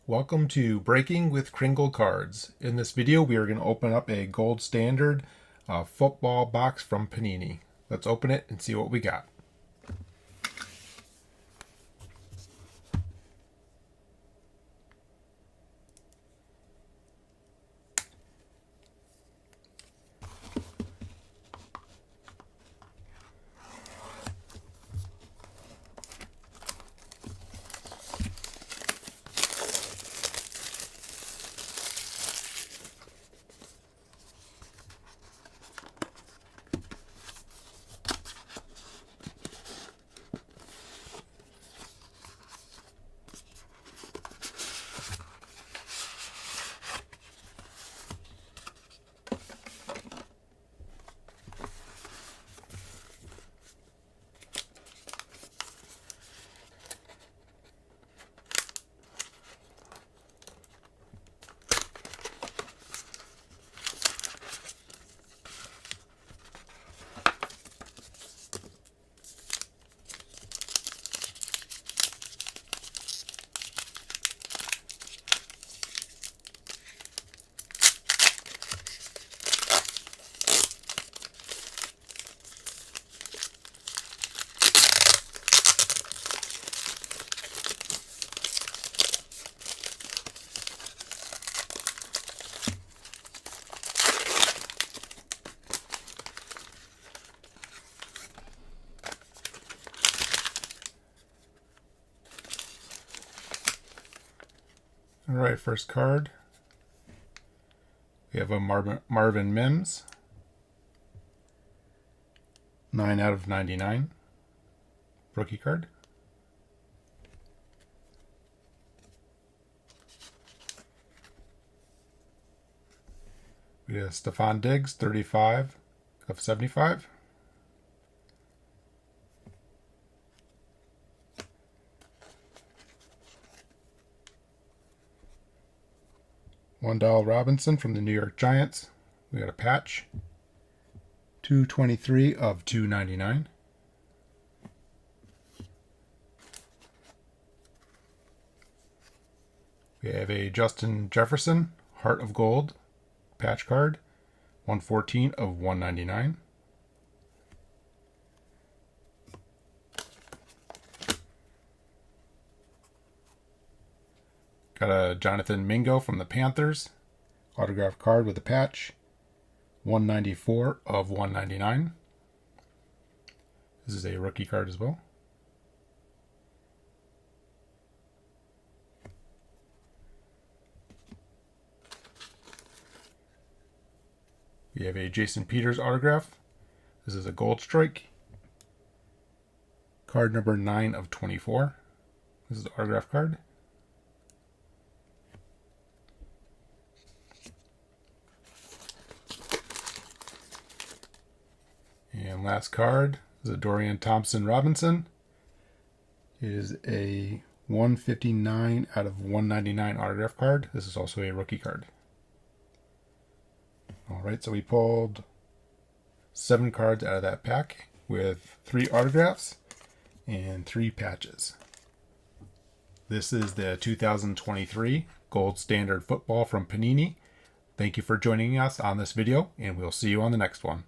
Welcome to Breaking with Kringle Cards. In this video, we are going to open up a gold standard football box from Panini. Let's open it and see what we got. All right, first card. We have a Marvin Mims, 9 out of 99, rookie card. We have Stephon Diggs, 35 of 75. Wandale Robinson from the New York Giants. We got a patch. 223 of 299. We have a Justin Jefferson, Heart of Gold, patch card. 114 of 199. Got a Jonathan Mingo from the Panthers, autograph card with a patch, 194 of 199. This is a rookie card as well. We have a Jason Peters autograph. This is a gold strike. Card number 9 of 24. This is the autograph card. And last card is a Dorian Thompson-Robinson. It is a 159 out of 199 autograph card. This is also a rookie card. All right, so we pulled 7 cards out of that pack with 3 autographs and 3 patches. This is the 2023 Gold Standard Football from Panini. Thank you for joining us on this video, and we'll see you on the next one.